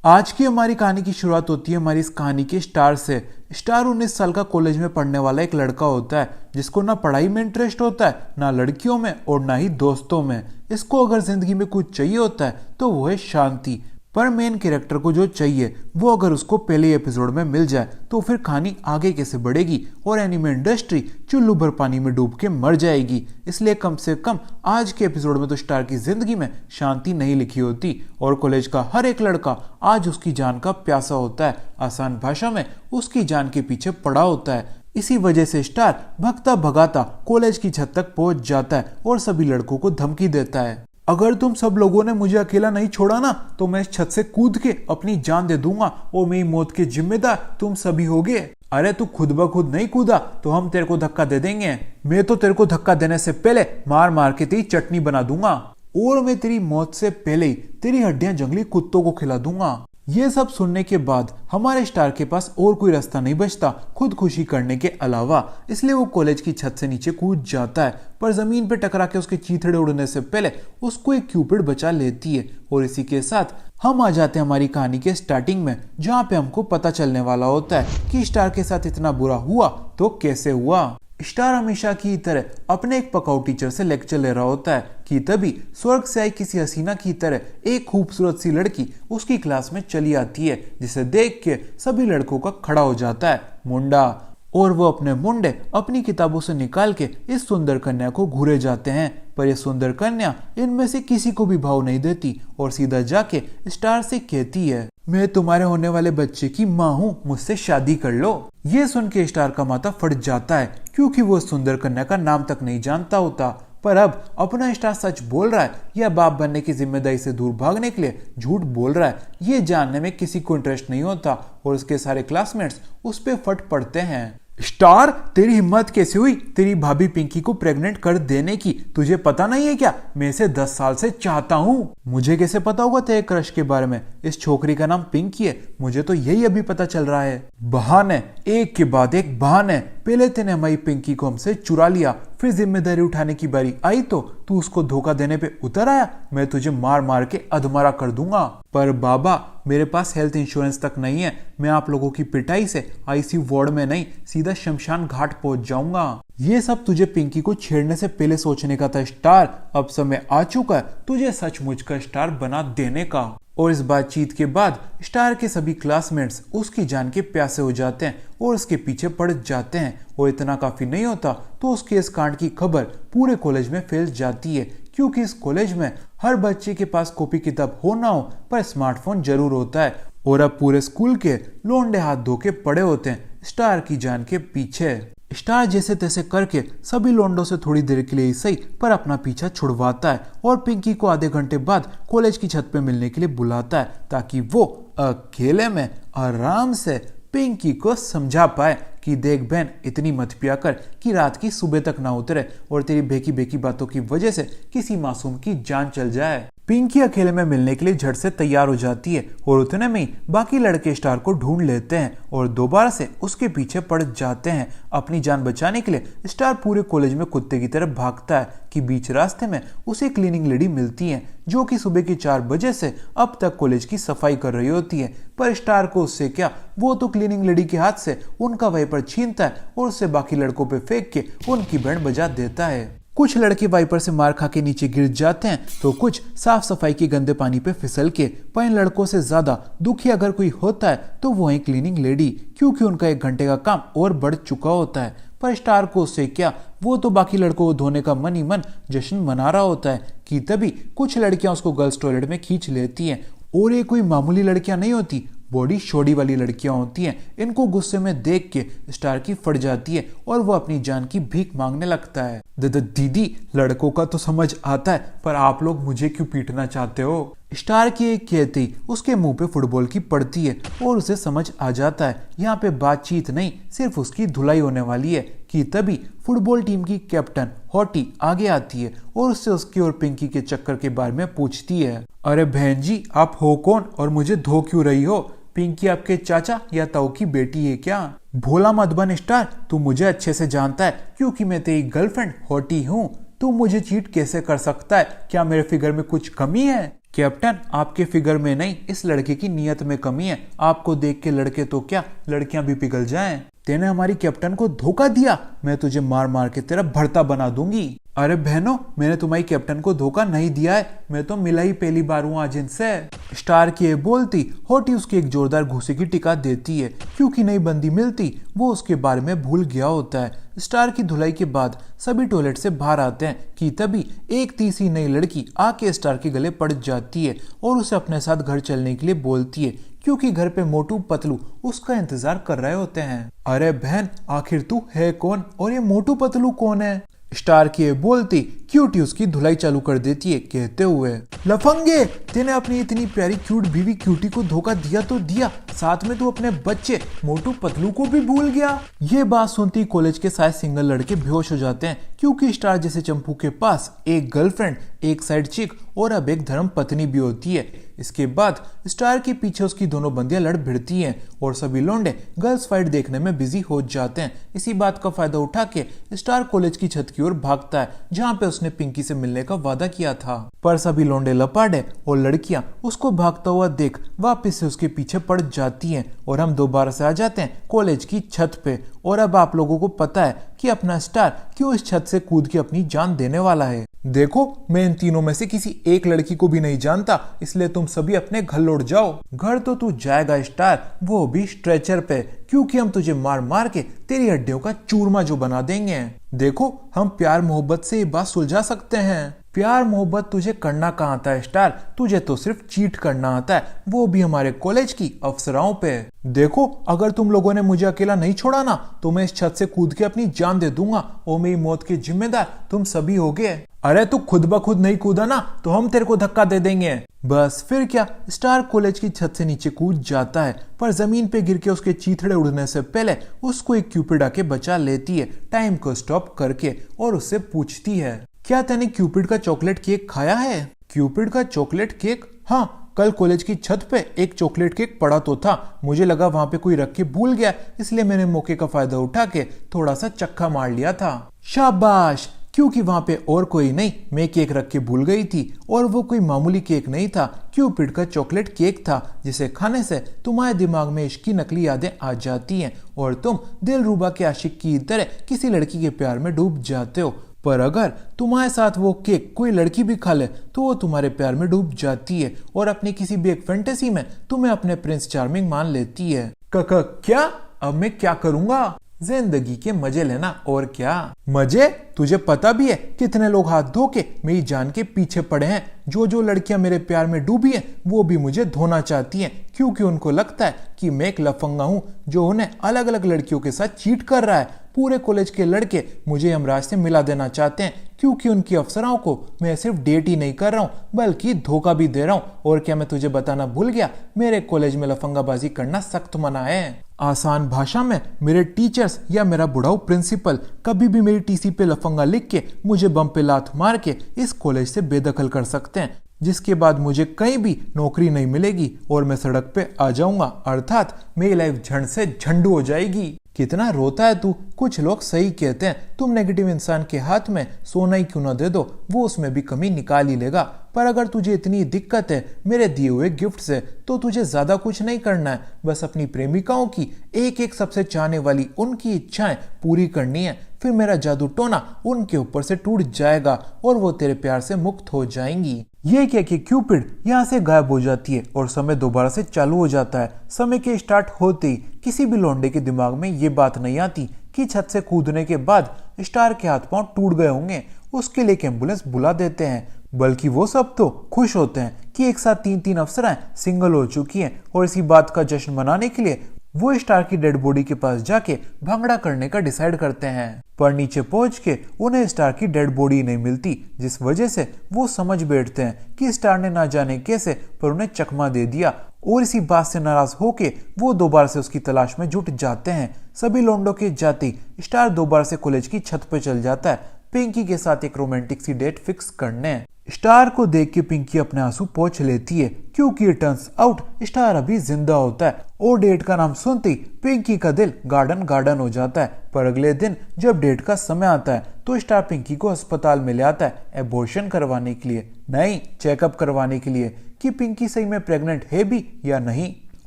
आज की हमारी कहानी की शुरुआत होती है हमारी इस कहानी के स्टार से। स्टार 19 साल का कॉलेज में पढ़ने वाला एक लड़का होता है जिसको ना पढ़ाई में इंटरेस्ट होता है, ना लड़कियों में और ना ही दोस्तों में। इसको अगर जिंदगी में कुछ चाहिए होता है तो वो है शांति। पर मेन कैरेक्टर को जो चाहिए वो अगर उसको पहले एपिसोड में मिल जाए तो फिर कहानी आगे कैसे बढ़ेगी और एनिमे इंडस्ट्री चुल्लू भर पानी में डूब के मर जाएगी। इसलिए कम से कम आज के एपिसोड में तो स्टार की जिंदगी में शांति नहीं लिखी होती और कॉलेज का हर एक लड़का आज उसकी जान का प्यासा होता है। आसान भाषा में उसकी जान के पीछे पड़ा होता है। इसी वजह से स्टार भगता भगाता कॉलेज की छत तक पहुंच जाता है और सभी लड़कों को धमकी देता है, अगर तुम सब लोगों ने मुझे अकेला नहीं छोड़ा ना तो मैं इस छत से कूद के अपनी जान दे दूंगा और मेरी मौत के जिम्मेदार तुम सभी होगे। अरे तू खुद ब खुद नहीं कूदा तो हम तेरे को धक्का दे देंगे। मैं तो तेरे को धक्का देने से पहले मार मार के तेरी चटनी बना दूंगा और मैं तेरी मौत से पहले ही तेरी हड्डियां जंगली कुत्तों को खिला दूंगा। ये सब सुनने के बाद हमारे स्टार के पास और कोई रास्ता नहीं बचता खुदकुशी करने के अलावा, इसलिए वो कॉलेज की छत से नीचे कूद जाता है। पर जमीन पे टकरा के उसके चीथड़े उड़ने से पहले उसको एक क्यूपिड बचा लेती है। और इसी के साथ हम आ जाते हैं हमारी कहानी के स्टार्टिंग में, जहाँ पे हमको पता चलने वाला होता है कि स्टार के साथ इतना बुरा हुआ तो कैसे हुआ। स्टार हमेशा की तरह अपने एक पकाऊ टीचर से लेक्चर ले रहा होता है कि तभी स्वर्ग से आई किसी हसीना की तरह एक खूबसूरत सी लड़की उसकी क्लास में चली आती है, जिसे देख के सभी लड़कों का खड़ा हो जाता है मुंडा। और वो अपने मुंडे अपनी किताबों से निकाल के इस सुंदर कन्या को घूरे जाते हैं। पर यह सुंदर कन्या इनमें से किसी को भी भाव नहीं देती और सीधा जाके स्टार से कहती है, मैं तुम्हारे होने वाले बच्चे की माँ हूँ, मुझसे शादी कर लो। ये सुन के स्टार का माथा फट जाता है क्योंकि वो सुंदर कन्या का नाम तक नहीं जानता होता। पर अब अपना स्टार सच बोल रहा है या बाप बनने की जिम्मेदारी से दूर भागने के लिए झूठ बोल रहा है, ये जानने में किसी को इंटरेस्ट नहीं होता और उसके सारे क्लासमेट्स उस पे फट पड़ते हैं। स्टार, तेरी हिम्मत कैसे हुई तेरी भाभी पिंकी को प्रेग्नेंट कर देने की? तुझे पता नहीं है क्या मैं इसे 10 साल से चाहता हूँ। मुझे कैसे पता होगा तेरे क्रश के बारे में? इस छोकरी का नाम पिंकी है, मुझे तो यही अभी पता चल रहा है। बहाने, एक के बाद एक बहाने। पहले तेने हमारी पिंकी को हमसे चुरा लिया, फिर जिम्मेदारी उठाने की बारी आई तो तू उसको धोखा देने पे उतर आया। मैं तुझे मार मार के अधमरा कर दूंगा। पर बाबा, मेरे पास हेल्थ इंश्योरेंस तक नहीं है, मैं आप लोगों की पिटाई से आईसीयू वार्ड में नहीं सीधा शमशान घाट पहुंच जाऊंगा। ये सब तुझे पिंकी को छेड़ने से पहले सोचने का था स्टार। अब समय आ चुका है तुझे सचमुच का स्टार बना देने का। और इस बातचीत के बाद स्टार के सभी क्लासमेट्स उसकी जान के प्यासे हो जाते हैं और उसके पीछे पड़ जाते हैं। और इतना काफी नहीं होता तो उसके इस कांड की खबर पूरे कॉलेज में फैल जाती है, क्योंकि इस कॉलेज में हर बच्चे के पास कॉपी किताब हो ना हो पर स्मार्टफोन जरूर होता है। और अब पूरे स्कूल के लोंडे हाथ धो के पड़े होते हैं स्टार की जान के पीछे। स्टार जैसे तैसे करके सभी लोंडों से थोड़ी देर के लिए ही सही पर अपना पीछा छुड़वाता है और पिंकी को आधे घंटे बाद कॉलेज की छत पे मिलने के लिए बुलाता है ताकि वो अकेले में आराम से पिंकी को समझा पाए कि देख बहन, इतनी मत पिया कर कि रात की सुबह तक ना उतरे और तेरी बेकी बेकी बातों की वजह से किसी मासूम की जान चल जाए। पिंकी अकेले में मिलने के लिए झट से तैयार हो जाती है और उतने में ही बाकी लड़के स्टार को ढूंढ लेते हैं और दोबारा से उसके पीछे पड़ जाते हैं। अपनी जान बचाने के लिए स्टार पूरे कॉलेज में कुत्ते की तरह भागता है कि बीच रास्ते में उसे क्लीनिंग लेडी मिलती है जो कि सुबह के 4 बजे से अब तक कॉलेज की सफाई कर रही होती है। पर स्टार को उससे क्या, वो तो क्लीनिंग लेडी के हाथ से उनका वाइपर छीनता है और उससे बाकी लड़कों पे फेंक के उनकी बैंड बजा देता है। कुछ लड़के वाइपर से मार खा के नीचे गिर जाते हैं तो कुछ साफ सफाई के गंदे पानी पे फिसल के। पर इन लड़कों से ज्यादा दुखी अगर कोई होता है तो वो है क्लीनिंग लेडी, क्योंकि उनका 1 घंटे का काम और बढ़ चुका होता है। पर स्टार को उससे क्या, वो तो बाकी लड़कों को धोने का मन ही मन जश्न मना रहा होता है कि तभी कुछ लड़कियां उसको गर्ल्स टॉयलेट में खींच लेती हैं। और ये कोई मामूली लड़कियां नहीं होती, बॉडी शोडी वाली लड़कियां होती हैं। इनको गुस्से में देख के स्टार की फट जाती है और वो अपनी जान की भीख मांगने लगता है। दीदी, लड़कों का तो समझ आता है पर आप लोग मुझे क्यों पीटना चाहते हो? स्टार की एक कहते ही उसके मुंह पे फुटबॉल की पड़ती है और उसे समझ आ जाता है यहाँ पे बातचीत नहीं सिर्फ उसकी धुलाई होने वाली है कि तभी फुटबॉल टीम की कैप्टन हॉटी आगे आती है और उससे उसकी और पिंकी के चक्कर के बारे में पूछती है। अरे बहन जी, आप हो कौन और मुझे धो क्यों रही हो? पिंकी आपके चाचा या ताऊ की बेटी है क्या? भोला मत बन स्टार, तू मुझे अच्छे से जानता है क्योंकि मैं तेरी गर्लफ्रेंड हॉटी हूँ। तू मुझे चीट कैसे कर सकता है? क्या मेरे फिगर में कुछ कमी है? कैप्टन, आपके फिगर में नहीं, इस लड़के की नीयत में कमी है। आपको देख के लड़के तो क्या, लड़कियां भी पिघल जाएं। तेने हमारी कैप्टन को धोखा दिया, मैं तुझे मार मार के तेरा भरता बना दूंगी। अरे बहनों, मैंने तुम्हारी कैप्टन को धोखा नहीं दिया है, मैं तो मिला ही पहली बार हूँ आज इनसे। स्टार की ये बोलती होटी उसकी एक जोरदार घूंसे की टिका देती है, क्योंकि नई बंदी मिलती वो उसके बारे में भूल गया होता है। स्टार की धुलाई के बाद सभी टॉयलेट से बाहर आते हैं कि तभी एक तीसरी नई लड़की आके स्टार के गले पड़ जाती है और उसे अपने साथ घर चलने के लिए बोलती है, क्योंकि घर पे मोटू पतलू उसका इंतजार कर रहे होते हैं। अरे बहन, आखिर तू है कौन और ये मोटू पतलू कौन है? स्टार की बोलती क्यूटी उसकी धुलाई चालू कर देती है, कहते हुए लफंगे, तेने अपनी इतनी प्यारी क्यूट बीवी क्यूटी को धोखा दिया तो दिया, साथ में तू अपने बच्चे मोटू पतलू को भी भूल गया। ये बात सुनती कॉलेज के सारे सिंगल लड़के बेहोश हो जाते हैं, क्योंकि स्टार जैसे चंपू के पास एक गर्लफ्रेंड, एक साइड चिक और अब एक धर्म पत्नी भी होती है। इसके बाद स्टार के पीछे उसकी दोनों बंदियां लड़ भिड़ती हैं और सभी लौंडे गर्ल्स फाइट देखने में बिजी हो जाते हैं। इसी बात का फायदा उठा के स्टार कॉलेज की छत की ओर भागता है, जहाँ पे उसने पिंकी से मिलने का वादा किया था। पर सभी लौंडे लपाड़े और लड़कियां उसको भागता हुआ देख वापस से उसके पीछे पड़ जाती हैं और हम दोबारा से आ जाते हैं कॉलेज की छत पे। और अब आप लोगों को पता है कि अपना स्टार क्यों इस छत से कूद के अपनी जान देने वाला है। देखो, मैं इन तीनों में से किसी एक लड़की को भी नहीं जानता, इसलिए तुम सभी अपने घर लौट जाओ। घर तो तू जाएगा स्टार, वो भी स्ट्रेचर पे, क्योंकि हम तुझे मार मार के तेरी हड्डियों का चूरमा जो बना देंगे। देखो, हम प्यार मोहब्बत से ये बात सुलझा सकते हैं। प्यार मोहब्बत तुझे करना कहाँ आता है स्टार, तुझे तो सिर्फ चीट करना आता है, वो भी हमारे कॉलेज की अफसराओं पे। देखो, अगर तुम लोगों ने मुझे अकेला नहीं छोड़ा ना, तो मैं इस छत से कूद के अपनी जान दे दूंगा और मेरी मौत के जिम्मेदार तुम सभी होगे। अरे तू खुद ब खुद नहीं कूदा ना, तो हम तेरे को धक्का दे देंगे। बस फिर क्या, स्टार कॉलेज की छत से नीचे कूद जाता है, पर जमीन पे गिर के उसके चीथड़े उड़ने से पहले उसको एक क्यूपिड आके बचा लेती है, टाइम को स्टॉप करके, और उससे पूछती है, क्या तूने क्यूपिड का चॉकलेट केक खाया है? क्यूपिड का चॉकलेट केक? हाँ, कल कॉलेज की छत पे एक चॉकलेट केक पड़ा तो था, मुझे लगा वहां पे कोई रख के भूल गया, इसलिए मैंने मौके का फायदा उठा के थोड़ा सा चक्का मार लिया था। शाबाश, क्योंकि वहां पे और कोई नहीं, मैं केक रख के भूल गई थी, और वो कोई मामूली केक नहीं था, क्यूपिड का चॉकलेट केक था, जिसे खाने से तुम्हारे दिमाग में इश्क की नकली यादें आ जाती हैं और तुम दिलरुबा के आशिक की तरह किसी लड़की के प्यार में डूब जाते हो। पर अगर तुम्हारे साथ वो केक कोई लड़की भी खा ले तो वो तुम्हारे प्यार में डूब जाती है और अपनी किसी भी एक फैंटेसी में तुम्हें अपने प्रिंस चार्मिंग मान लेती है। क्या? अब मैं क्या करूंगा? जिंदगी के मजे लेना, और क्या मजे। तुझे पता भी है कितने लोग हाथ धो के मेरी जान के पीछे पड़े हैं। जो लड़कियां मेरे प्यार में डूबी हैं वो भी मुझे धोना चाहती हैं, क्योंकि उनको लगता है कि मैं एक लफंगा हूं जो उन्हें अलग अलग लड़कियों के साथ चीट कर रहा है। पूरे कॉलेज के लड़के मुझे यमराज से मिला देना चाहते हैं, क्योंकि उनकी अफसराओं को मैं सिर्फ डेट ही नहीं कर रहा हूँ बल्कि धोखा भी दे रहा हूँ। और क्या मैं तुझे बताना भूल गया, मेरे कॉलेज में लफंगाबाजी करना सख्त मना है। आसान भाषा में, मेरे टीचर्स या मेरा बुढ़ाऊ प्रिंसिपल कभी भी मेरी टीसी पे लफंगा लिख के मुझे बम पे लात मार के इस कॉलेज से बेदखल कर सकते हैं, जिसके बाद मुझे कहीं भी नौकरी नहीं मिलेगी और मैं सड़क पे आ जाऊंगा, अर्थात मेरी लाइफ झंड से झंडू हो जाएगी। कितना रोता है तू। कुछ लोग सही कहते हैं, तुम नेगेटिव इंसान के हाथ में सोना ही क्यों ना दे दो, वो उसमें भी कमी निकाल ही लेगा। पर अगर तुझे इतनी दिक्कत है मेरे दिए हुए गिफ्ट से, तो तुझे ज्यादा कुछ नहीं करना है, बस अपनी प्रेमिकाओं की एक एक सबसे चाहने वाली उनकी इच्छाएं पूरी करनी है। फिर मेरा जादू टोना उनके ऊपर से टूट जाएगा और वो तेरे प्यार से मुक्त हो जाएंगी। ये क्या कि क्यूपिड यहाँ से गायब हो जाती है और समय दोबारा से चालू हो जाता है। समय के स्टार्ट होते ही किसी भी लौंडे के दिमाग में ये बात नहीं आती कि छत से कूदने के बाद स्टार के हाथ पांव टूट गए होंगे, उसके लिए एम्बुलेंस बुला देते हैं। बल्कि वो सब तो खुश होते हैं कि एक साथ तीन अफसराएं सिंगल हो चुकी हैं और इसी बात का जश्न मनाने के लिए वो स्टार की डेड बॉडी के पास जाके भांगड़ा करने का डिसाइड करते हैं। पर नीचे पहुंच के उन्हें स्टार की डेड बॉडी नहीं मिलती, जिस वजह से वो समझ बैठते हैं कि स्टार ने ना जाने कैसे पर उन्हें चकमा दे दिया, और इसी बात से नाराज होके वो दोबारा से उसकी तलाश में जुट जाते हैं। सभी लौंडों के जाते स्टार दोबारा से कॉलेज की छत पर चल जाता है पिंकी के साथ एक रोमांटिक सी डेट फिक्स करने। स्टार को देख के पिंकी अपने आंसू पोंछ लेती है क्योंकि टर्न्स आउट स्टार अभी जिंदा होता है और डेट का नाम सुनते ही पिंकी का दिल गार्डन गार्डन हो जाता है। पर अगले दिन जब डेट का समय आता है तो स्टार पिंकी को अस्पताल में ले आता है एबॉर्शन करवाने के लिए, नहीं चेकअप करवाने के लिए कि पिंकी सही में प्रेग्नेंट है भी या नहीं।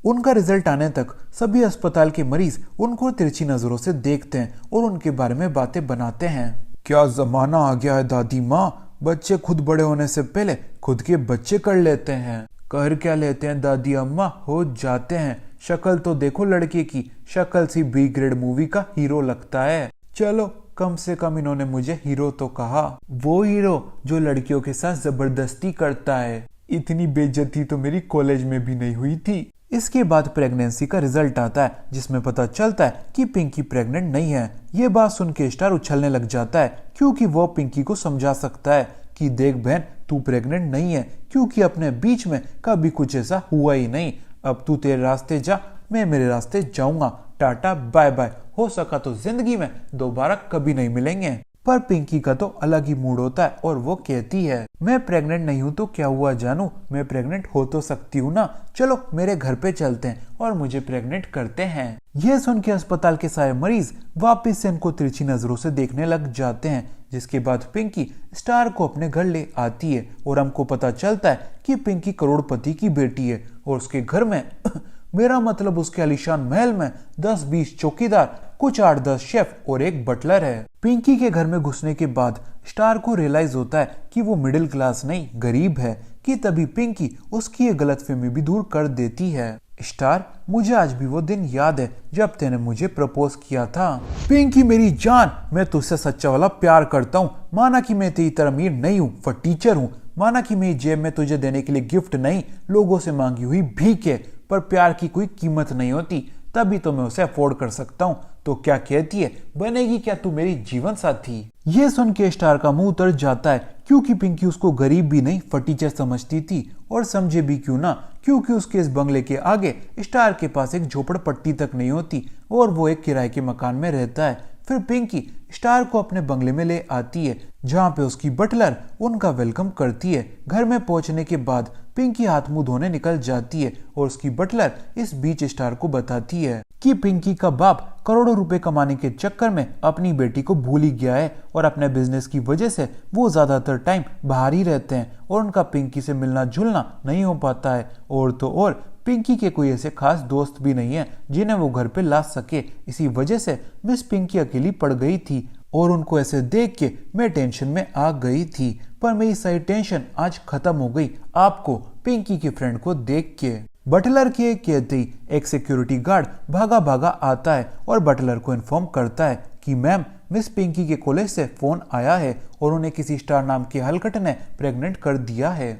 उनका रिजल्ट आने तक सभी अस्पताल के मरीज उनको तिरछी नजरों से देखते हैं और उनके बारे में बातें बनाते हैं। क्या जमाना आ गया है दादी माँ, बच्चे खुद बड़े होने से पहले खुद के बच्चे कर लेते हैं। कर क्या लेते हैं दादी अम्मा, हो जाते हैं। शक्ल तो देखो लड़के की, शक्ल सी बी ग्रेड मूवी का हीरो लगता है। चलो कम से कम इन्होंने मुझे हीरो तो कहा, वो हीरो जो लड़कियों के साथ जबरदस्ती करता है। इतनी बेइज्जती तो मेरी कॉलेज में भी नहीं हुई थी। इसके बाद प्रेगनेंसी का रिजल्ट आता है जिसमें पता चलता है कि पिंकी प्रेग्नेंट नहीं है। ये बात सुन के स्टार उछलने लग जाता है क्योंकि वो पिंकी को समझा सकता है कि देख बहन तू प्रेग्नेंट नहीं है, क्योंकि अपने बीच में कभी कुछ ऐसा हुआ ही नहीं। अब तू तेरे रास्ते जा, मैं मेरे रास्ते जाऊंगा, टाटा बाय बाय। हो सका तो जिंदगी में दोबारा कभी नहीं मिलेंगे। पर पिंकी का तो अलग ही मूड होता है और वो कहती है मैं प्रेग्नेंट नहीं हूँ तो क्या हुआ जानू, मैं प्रेग्नेंट हो तो सकती हूँ ना, चलो मेरे घर पे चलते हैं और मुझे प्रेग्नेंट करते हैं। यह सुन के अस्पताल के सारे मरीज वापस से इनको तिरछी नजरों से देखने लग जाते हैं। जिसके बाद पिंकी स्टार को अपने घर ले आती है और हमको पता चलता है कि पिंकी करोड़पति की बेटी है और उसके घर में मेरा मतलब उसके आलीशान महल में 10-20 चौकीदार, कुछ 8-10 शेफ और एक बटलर है। पिंकी के घर में घुसने के बाद स्टार को रियलाइज होता है कि वो मिडिल क्लास नहीं गरीब है, कि तभी पिंकी उसकी ये गलतफहमी भी दूर कर देती है। स्टार, मुझे आज भी वो दिन याद है जब तेने मुझे प्रपोज किया था। पिंकी मेरी जान, मैं तुझसे सच्चा वाला प्यार करता हूँ। माना कि मैं तेरी तरह अमीर नहीं हूँ, पर टीचर हूँ। माना कि मेरी जेब में तुझे देने के लिए गिफ्ट नहीं, लोगों से मांगी हुई भीख है, पर प्यार की कोई कीमत नहीं होती, तभी तो मैं उसे अफोर्ड कर सकता हूँ। तो क्या कहती है, बनेगी क्या तू मेरी जीवन साथी? ये सुन के स्टार का मुंह उतर जाता है क्योंकि पिंकी उसको गरीब भी नहीं फटीचर समझती थी, और समझे भी क्यों ना, क्योंकि उसके इस बंगले के आगे स्टार के पास एक झोपड़पट्टी तक नहीं होती और वो एक किराए के मकान में रहता है। फिर पिंकी स्टार को अपने बंगले में ले आती है जहाँ पे उसकी बटलर उनका वेलकम करती है। घर में पहुंचने के बाद पिंकी हाथ मुंह धोने निकल जाती है और उसकी बटलर इस बीच स्टार को बताती है कि पिंकी का बाप करोड़ों रुपए कमाने के चक्कर में अपनी बेटी को भूल ही गया है और अपने बिजनेस की वजह से वो ज्यादातर टाइम बाहर ही रहते हैं और उनका पिंकी से मिलना जुलना नहीं हो पाता है। और तो और पिंकी के कोई ऐसे खास दोस्त भी नहीं है जिन्हें वो घर पे ला सके। इसी वजह से मिस पिंकी अकेली पड़ गई थी और उनको ऐसे देख के मैं टेंशन में आ गई थी। पर मेरी सारी टेंशन आज खत्म हो गई आपको पिंकी के फ्रेंड को देख के। बटलर के कहते ही एक सिक्योरिटी गार्ड भागा भागा आता है और बटलर को इन्फॉर्म करता है कि मैम मिस पिंकी के कॉलेज से फोन आया है और उन्हें किसी स्टार नाम के हलकट ने प्रेग्नेंट कर दिया है।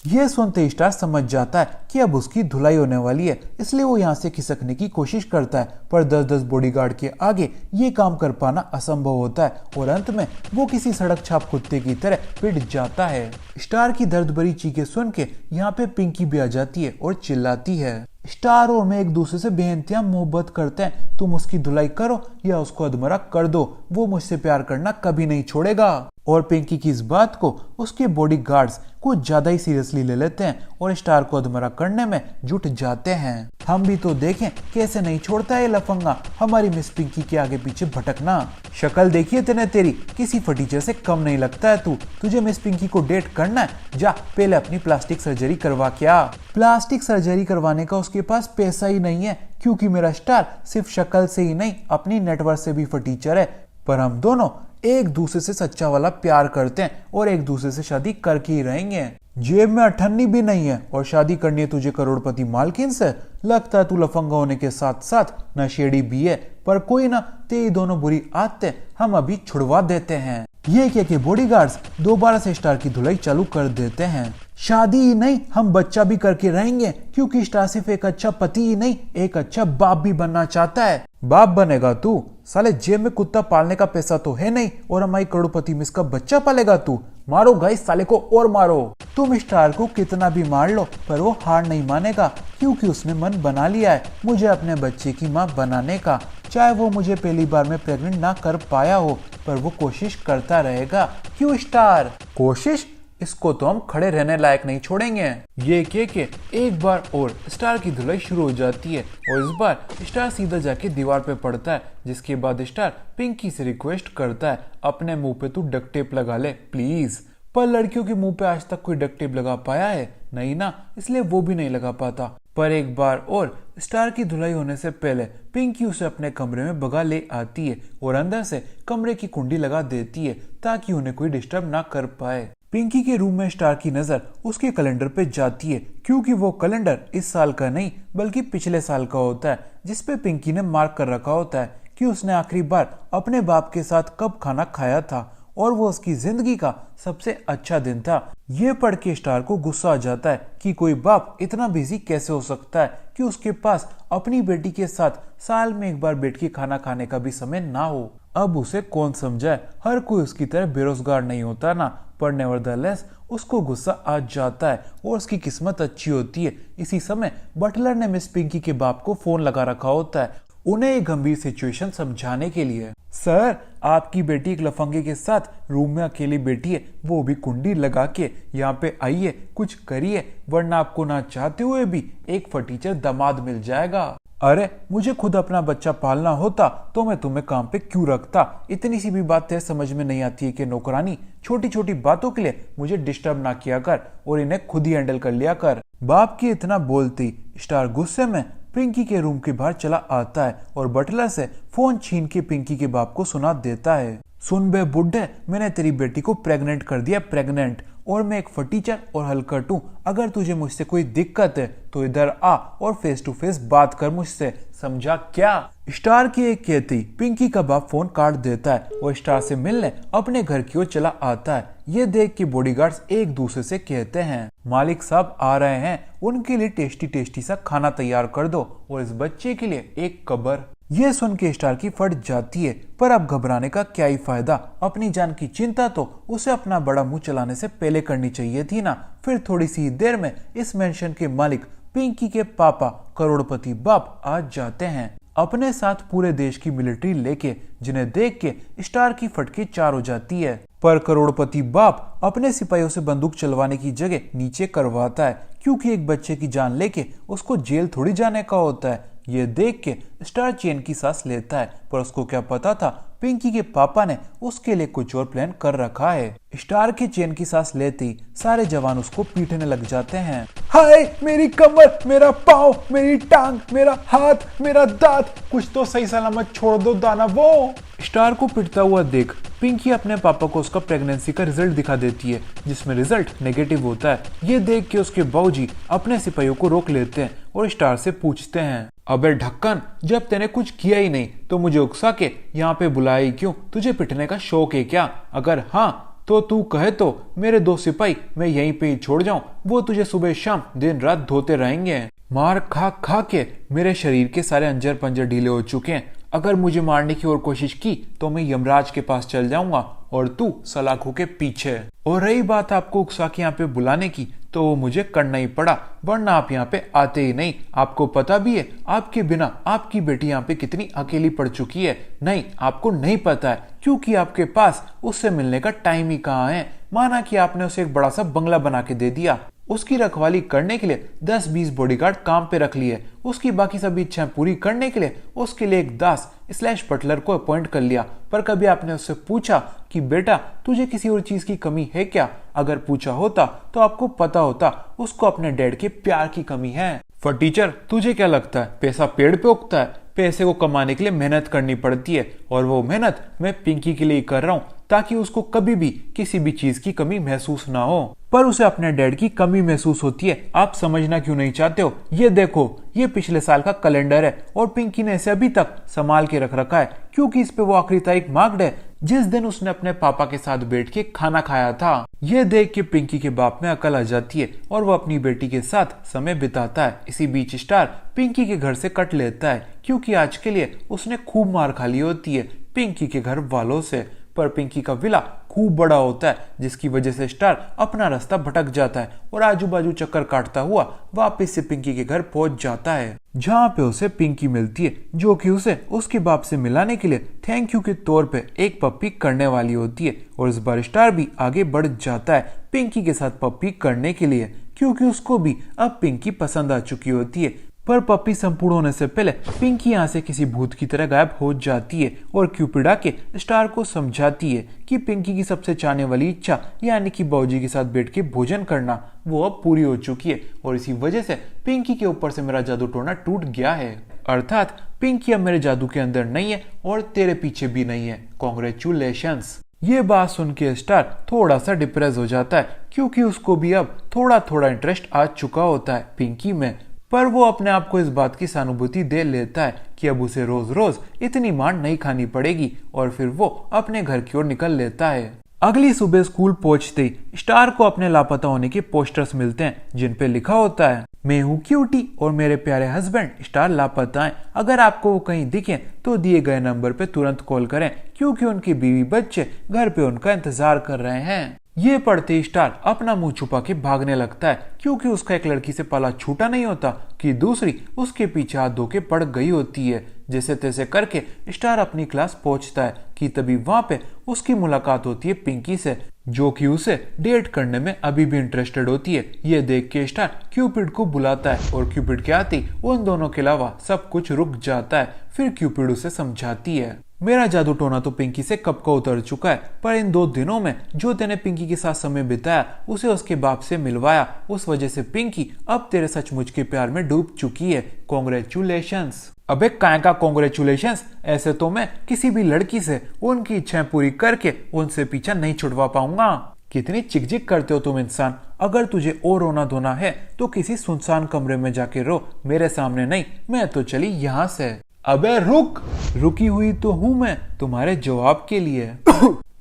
यह सुनते स्टार समझ जाता है कि अब उसकी धुलाई होने वाली है, इसलिए वो यहाँ से खिसकने की कोशिश करता है, पर 10-10 बॉडीगार्ड के आगे ये काम कर पाना असंभव होता है और अंत में वो किसी सड़क छाप कुत्ते की तरह पिट जाता है। स्टार की दर्द भरी चीखें सुन के यहाँ पे पिंकी भी आ जाती है और चिल्लाती है, स्टार और मैं एक दूसरे से बेइंतहा मोहब्बत करते हैं, तुम उसकी धुलाई करो या उसको अधमरा कर दो, वो मुझसे प्यार करना कभी नहीं छोड़ेगा। और पिंकी की इस बात को उसके बॉडीगार्ड्स कुछ ज्यादा ही सीरियसली ले लेते हैं और स्टार को अधमरा करने में जुट जाते हैं। हम भी तो देखें कैसे नहीं छोड़ता है लफंगा हमारी मिस पिंकी के आगे पीछे भटकना। शक्ल देखिए तेने तेरी, किसी फटीचर से कम नहीं लगता है तू। तुझे मिस पिंकी को डेट करना है, जा पहले अपनी प्लास्टिक सर्जरी करवा के आ। प्लास्टिक सर्जरी करवाने का उसके पास पैसा ही नहीं है क्योंकि मेरा स्टार सिर्फ शक्ल से ही नहीं अपनी नेटवर्क से भी फटीचर है। पर हम दोनों एक दूसरे से सच्चा वाला प्यार करते हैं और एक दूसरे से शादी करके ही रहेंगे। जेब में अठन्नी भी नहीं है और शादी करनी है तुझे करोड़पति मालकिन से। लगता है तू लफंगा होने के साथ साथ नशेड़ी भी है, पर कोई ना, तेरी दोनों बुरी आदतें हम अभी छुड़वा देते हैं। ये कह के बॉडीगार्ड्स दोबारा से स्टार की धुलाई चालू कर देते हैं। शादी ही नहीं, हम बच्चा भी करके रहेंगे क्योंकि स्टार सिर्फ एक अच्छा पति ही नहीं, एक अच्छा बाप भी बनना चाहता है। बाप बनेगा तू? साले जेब में कुत्ता पालने का पैसा तो है नहीं और हमारी करोड़पति मिस का बच्चा पालेगा तू? मारो गाइस साले को और मारो। तुम स्टार को कितना भी मार लो पर वो हार नहीं मानेगा क्योंकि उसने मन बना लिया है मुझे अपने बच्चे की माँ बनाने का। चाहे वो मुझे पहली बार में प्रेग्नेंट ना कर पाया हो पर वो कोशिश करता रहेगा। क्यों स्टार? कोशिश? इसको तो हम खड़े रहने लायक नहीं छोड़ेंगे। ये कह के एक बार और स्टार की धुलाई शुरू हो जाती है और इस बार स्टार सीधा जाके दीवार पे पड़ता है, जिसके बाद स्टार पिंकी से रिक्वेस्ट करता है अपने मुंह पे तू डक्ट टेप लगा ले प्लीज। पर लड़कियों के मुंह पे आज तक कोई डक्ट टेप लगा पाया है नहीं ना, इसलिए वो भी नहीं लगा पाता। पर एक बार और स्टार की धुलाई होने से पहले पिंकी उसे अपने कमरे में भगा ले आती है और अंदर से कमरे की कुंडी लगा देती है ताकि उन्हें कोई डिस्टर्ब ना कर पाए। पिंकी के रूम में स्टार की नजर उसके कैलेंडर पे जाती है, क्योंकि वो कैलेंडर इस साल का नहीं बल्कि पिछले साल का होता है, जिसपे पिंकी ने मार्क कर रखा होता है कि उसने आखिरी बार अपने बाप के साथ कब खाना खाया था और वो उसकी जिंदगी का सबसे अच्छा दिन था। ये पढ़ के स्टार को गुस्सा आ जाता है कि कोई बाप इतना बिजी कैसे हो सकता है कि उसके पास अपनी बेटी के साथ साल में एक बार बैठ के खाना खाने का भी समय ना हो। अब उसे कौन समझाए, हर कोई उसकी तरह बेरोजगार नहीं होता ना। पर नेवरदलेस उसको गुस्सा आ जाता है और उसकी किस्मत अच्छी होती है। इसी समय बटलर ने मिस पिंकी के बाप को फोन लगा रखा होता है उन्हें एक गंभीर सिचुएशन समझाने के लिए। सर, आपकी बेटी एक लफंगे के साथ रूम में अकेली बैठी है, वो भी कुंडी लगा के। यहाँ पे आइए, कुछ करिए, वरना आपको ना चाहते हुए भी एक फटीचर दामाद मिल जाएगा। अरे, मुझे खुद अपना बच्चा पालना होता तो मैं तुम्हें काम पे क्यों रखता। इतनी सी भी बात है समझ में नहीं आती है कि नौकरानी, छोटी छोटी बातों के लिए मुझे डिस्टर्ब ना किया कर और इन्हें खुद ही हैंडल कर लिया कर। बाप की इतना बोलती स्टार गुस्से में पिंकी के रूम के बाहर चला आता है और बटलर से फोन छीन के पिंकी के बाप को सुना देता है। सुन बे बुड्ढे, मैंने तेरी बेटी को प्रेग्नेंट कर दिया, प्रेग्नेंट, और मैं एक फटीचर और हलकट हूँ। अगर तुझे मुझसे कोई दिक्कत है तो इधर आ और फेस टू फेस बात कर मुझसे, समझा क्या। स्टार की एक कहती पिंकी का बाप फोन काट देता है और स्टार से मिलने अपने घर की ओर चला आता है। ये देख के बॉडीगार्ड्स एक दूसरे से कहते हैं, मालिक साहब आ रहे हैं, उनके लिए टेस्टी टेस्टी सा खाना तैयार कर दो और इस बच्चे के लिए एक कब्र। ये सुन के स्टार की फट जाती है, पर अब घबराने का क्या ही फायदा। अपनी जान की चिंता तो उसे अपना बड़ा मुंह चलाने से पहले करनी चाहिए थी ना। फिर थोड़ी सी देर में इस मेंशन के मालिक पिंकी के पापा करोड़पति बाप आ जाते हैं, अपने साथ पूरे देश की मिलिट्री लेके, जिन्हें देख के स्टार की फटके चार हो जाती है। पर करोड़पति बाप अपने सिपाहियों से बंदूक चलवाने की जगह नीचे करवाता है, क्योंकि एक बच्चे की जान लेके उसको जेल थोड़ी जाने का होता है। ये देख के स्टार चैन की सांस लेता है, पर उसको क्या पता था पिंकी के पापा ने उसके लिए कुछ और प्लान कर रखा है। स्टार के चैन की सांस लेते ही सारे जवान उसको पीटने लग जाते हैं। हाय, मेरी कमर, मेरा पाँव, मेरी टांग, मेरा हाथ, मेरा दांत, कुछ तो सही सलामत छोड़ दो दाना वो। स्टार को पिटता हुआ देख पिंकी अपने पापा को उसका प्रेगनेंसी का रिजल्ट दिखा देती है, जिसमें रिजल्ट नेगेटिव होता है। ये देख के उसके बाबूजी अपने सिपाहियों को रोक लेते हैं और स्टार से पूछते हैं, अबे ढक्कन, जब तेने कुछ किया ही नहीं तो मुझे उकसा के यहाँ पे बुलाया ही क्यों? तुझे पिटने का शौक है क्या? अगर हाँ तो तू कहे तो मेरे दो सिपाही मैं यहीं पे ही छोड़ जाऊं, वो तुझे सुबह शाम दिन रात धोते रहेंगे। मार खा खा के मेरे शरीर के सारे अंजर पंजर ढीले हो चुके हैं। अगर मुझे मारने की और कोशिश की तो मैं यमराज के पास चल जाऊंगा और तू सलाखों के पीछे। और रही बात आपको उकसा के यहाँ पे बुलाने की, तो वो मुझे करना ही पड़ा, वरना आप यहाँ पे आते ही नहीं। आपको पता भी है आपके बिना आपकी बेटी यहाँ पे कितनी अकेली पड़ चुकी है। नहीं, आपको नहीं पता है, क्योंकि आपके पास उससे मिलने का टाइम ही कहाँ है। माना कि आपने उसे एक बड़ा सा बंगला बना के दे दिया, उसकी रखवाली करने के लिए 10-20 बॉडीगार्ड काम पे रख लिए, उसकी बाकी सभी इच्छाएं पूरी करने के लिए उसके लिए एक दास स्लैश बटलर को अपॉइंट कर लिया। पर कभी आपने उससे पूछा कि बेटा तुझे किसी और चीज की कमी है क्या? अगर पूछा होता तो आपको पता होता उसको अपने डैड के प्यार की कमी है। फटीचर, तुझे क्या लगता है पैसा पेड़ पे उगता है? पैसे को कमाने के लिए मेहनत करनी पड़ती है, और वो मेहनत मैं पिंकी के लिए कर रहा हूँ, ताकि उसको कभी भी किसी भी चीज की कमी महसूस ना हो। पर उसे अपने डैड की कमी महसूस होती है। आप समझना क्यों नहीं चाहते हो? ये देखो, ये पिछले साल का कैलेंडर है और पिंकी ने इसे अभी तक संभाल के रख रखा है, क्योंकि इस पे वो आखिरी तारीख मार्क्ड है जिस दिन उसने अपने पापा के साथ बैठ के खाना खाया था। ये देख के पिंकी के बाप में अकल आ जाती है और वो अपनी बेटी के साथ समय बिताता है। इसी बीच स्टार पिंकी के घर से कट लेता है, क्योंकि आज के लिए उसने खूब मार खा ली होती है पिंकी के घर वालों से। पर पिंकी का विला खूब बड़ा होता है, जिसकी वजह से स्टार अपना रास्ता भटक जाता है और आजू बाजू चक्कर काटता हुआ वापस से पिंकी के घर पहुंच जाता है, जहाँ पे उसे पिंकी मिलती है, जो कि उसे उसके बाप से मिलाने के लिए थैंक यू के तौर पे एक पप्पी करने वाली होती है। और इस बार स्टार भी आगे बढ़ जाता है पिंकी के साथ पप्पी करने के लिए, क्योंकि उसको भी अब पिंकी पसंद आ चुकी होती है। पर पप्पी संपूर्ण होने से पहले पिंकी यहाँ से किसी भूत की तरह गायब हो जाती है और क्यूपिड आके स्टार को समझाती है कि पिंकी की सबसे चाहने वाली इच्छा यानी कि बाबूजी के साथ बैठ के भोजन करना वो अब पूरी हो चुकी है और इसी वजह से पिंकी के ऊपर से मेरा जादू टोना टूट गया है, अर्थात पिंकी अब मेरे जादू के अंदर नहीं है और तेरे पीछे भी नहीं है। कॉन्ग्रेचुलेशंस। ये बात सुन के स्टार थोड़ा सा डिप्रेस हो जाता है, क्योंकि उसको भी अब थोड़ा थोड़ा इंटरेस्ट आ चुका होता है पिंकी में। पर वो अपने आप को इस बात की सहानुभूति दे लेता है कि अब उसे रोज रोज इतनी मार नहीं खानी पड़ेगी और फिर वो अपने घर की ओर निकल लेता है। अगली सुबह स्कूल पहुंचते ही स्टार को अपने लापता होने के पोस्टर्स मिलते हैं, जिन पे लिखा होता है मैं हूँ क्यूटी और मेरे प्यारे हस्बैंड स्टार लापता हैं। अगर आपको वो कहीं दिखे तो दिए गए नंबर पे तुरंत कॉल करें, क्योंकि उनकी बीवी बच्चे घर पे उनका इंतजार कर रहे हैं। ये पढ़ते ही स्टार अपना मुंह छुपा के भागने लगता है, क्योंकि उसका एक लड़की से पला छूटा नहीं होता कि दूसरी उसके पीछे हाथ धो के पड़ गई होती है। जैसे तैसे करके स्टार अपनी क्लास पहुंचता है कि तभी वहां पे उसकी मुलाकात होती है पिंकी से, जो कि उसे डेट करने में अभी भी इंटरेस्टेड होती है। ये देख के स्टार क्यूपिड को बुलाता है और क्यूपिड के आते ही उन दोनों के अलावा सब कुछ रुक जाता है। फिर क्यूपिड उसे समझाती है मेरा जादू टोना तो पिंकी से कब का उतर चुका है, पर इन 2 दिनों में जो तेने पिंकी के साथ समय बिताया उसे उसके बाप से मिलवाया, उस वजह से पिंकी अब तेरे सचमुच के प्यार में डूब चुकी है। कॉन्ग्रेचुलेशंस। अबे काय का कॉन्ग्रेचुलेशंस, ऐसे तो मैं किसी भी लड़की से उनकी इच्छाएं पूरी करके उनसे पीछा नहीं छुड़वा पाऊंगा। कितनी चिकचिक करते हो तुम इंसान। अगर तुझे और रोना धोना है तो किसी सुनसान कमरे में जाके रो, मेरे सामने नहीं। मैं तो चली यहाँ से। अबे रुक। रुकी हुई तो हूं मैं तुम्हारे जवाब के लिए।